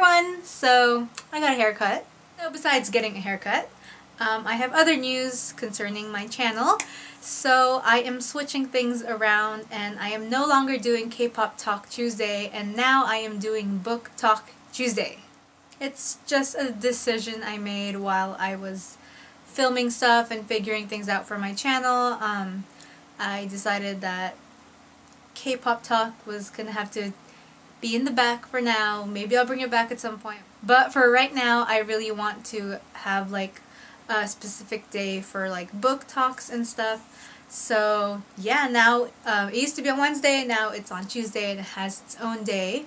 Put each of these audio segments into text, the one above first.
everyone! So, I got a haircut. So besides getting a haircut, I have other news concerning my channel. So I am switching things around and I am no longer doing K-Pop Talk Tuesday and now I am doing Book Talk Tuesday. It's just a decision I made while I was filming stuff and figuring things out for my channel. I decided that K-Pop Talk was gonna have to be in the back for now. Maybe I'll bring it back at some point. But for right now, I really want to have like a specific day for like book talks and stuff. So yeah, now it used to be on Wednesday, now it's on Tuesday and it has its own day.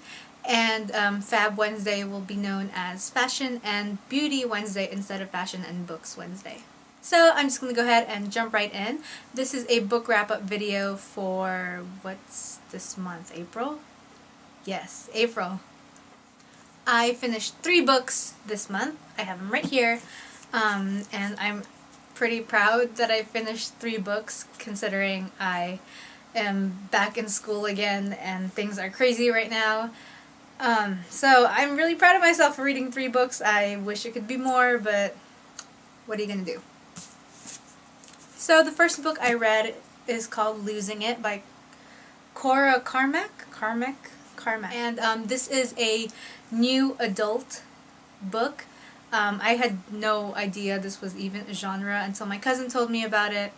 And Fab Wednesday will be known as Fashion and Beauty Wednesday instead of Fashion and Books Wednesday. So I'm just going to go ahead and jump right in. This is a book wrap-up video for, what's this month, April? Yes, April. I finished 3 books this month. I have them right here. And I'm pretty proud that I finished 3 books considering I am back in school again and things are crazy right now. So I'm really proud of myself for reading 3 books. I wish it could be more, but what are you gonna do? So the first book I read is called Losing It by Cora Carmack. And this is a new adult book. I had no idea this was even a genre until my cousin told me about it,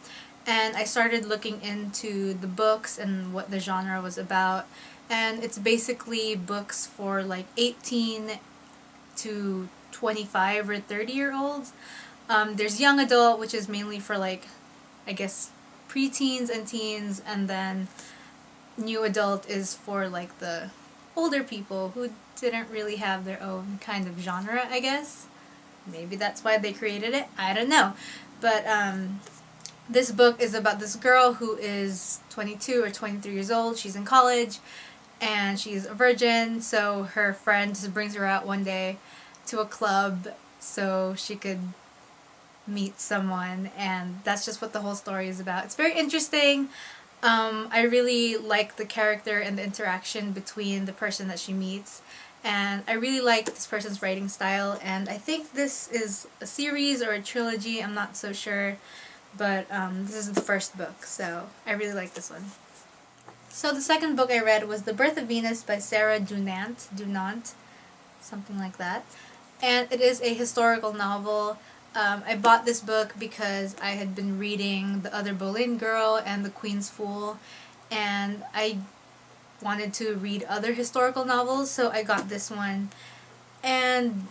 and I started looking into the books and what the genre was about, and it's basically books for like 18 to 25 or 30-year-olds. There's young adult, which is mainly for like, I guess, preteens and teens, and then new adult is for like the older people who didn't really have their own kind of genre, I guess. Maybe that's why they created it. I don't know. But this book is about this girl who is 22 or 23 years old. She's in college and she's a virgin, so her friend just brings her out one day to a club so she could meet someone, and that's just what the whole story is about. It's very interesting. I really like the character and the interaction between the person that she meets, and I really like this person's writing style, and I think this is a series or a trilogy, I'm not so sure, but this is the first book, so I really like this one. So the second book I read was The Birth of Venus by Sarah Dunant, something like that, and it is a historical novel. I bought this book because I had been reading The Other Boleyn Girl and The Queen's Fool, and I wanted to read other historical novels, so I got this one. And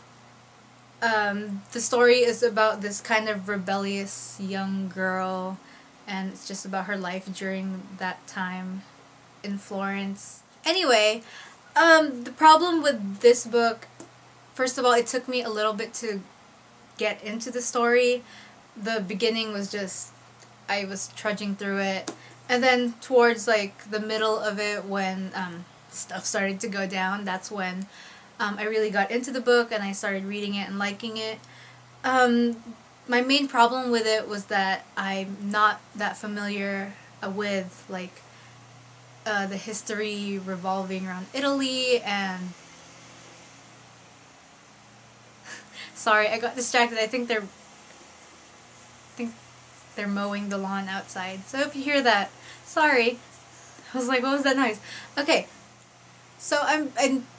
the story is about this kind of rebellious young girl, and it's just about her life during that time in Florence. Anyway, the problem with this book, first of all, it took me a little bit to get into the story. The beginning was just, I was trudging through it, and then towards like the middle of it, when stuff started to go down, that's when I really got into the book and I started reading it and liking it. My main problem with it was that I'm not that familiar with like the history revolving around Italy, and sorry, I got distracted. I think they're mowing the lawn outside. So if you hear that, sorry. I was like, what was that noise? Okay. So I'm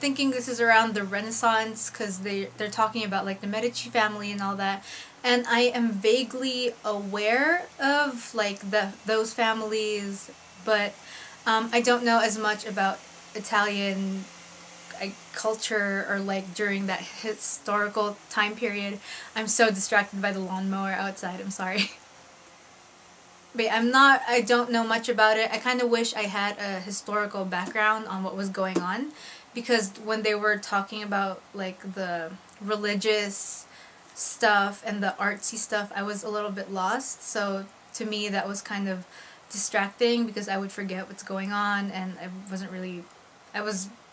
thinking this is around the Renaissance, because they're talking about like the Medici family and all that. And I am vaguely aware of like those families, but I don't know as much about Italian culture or like during that historical time period. I'm so distracted by the lawnmower outside, I'm sorry. But I don't know much about it. I kind of wish I had a historical background on what was going on, because when they were talking about like the religious stuff and the artsy stuff, I was a little bit lost. So to me that was kind of distracting because I would forget what's going on, and I was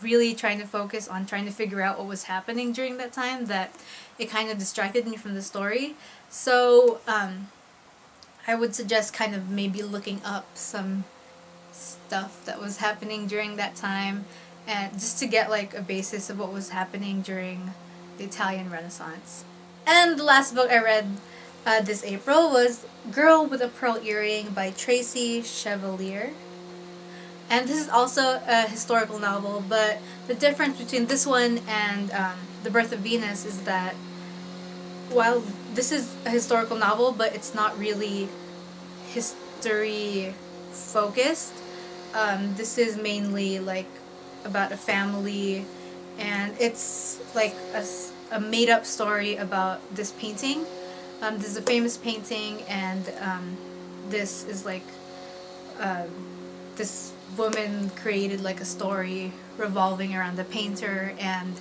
really trying to focus on trying to figure out what was happening during that time, that it kind of distracted me from the story. So I would suggest kind of maybe looking up some stuff that was happening during that time and just to get like a basis of what was happening during the Italian Renaissance. And the last book I read this April was Girl with a Pearl Earring by Tracy Chevalier. And this is also a historical novel, but the difference between this one and The Birth of Venus is that while this is a historical novel, but it's not really history focused. This is mainly like about a family, and it's like a made up story about this painting. This is a famous painting, and this is like this woman created like a story revolving around the painter and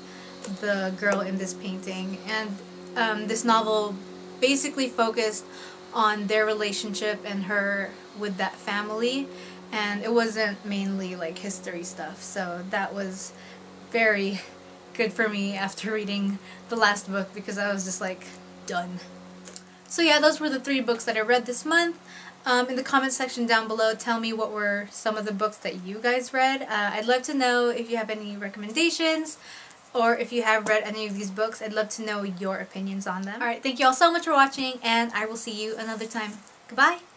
the girl in this painting. And this novel basically focused on their relationship and her with that family, and it wasn't mainly like history stuff. So that was very good for me after reading the last book, because I was just like done. So yeah, those were the 3 books that I read this month. In the comment section down below, tell me what were some of the books that you guys read. I'd love to know if you have any recommendations, or if you have read any of these books. I'd love to know your opinions on them. Alright, thank you all so much for watching, and I will see you another time. Goodbye!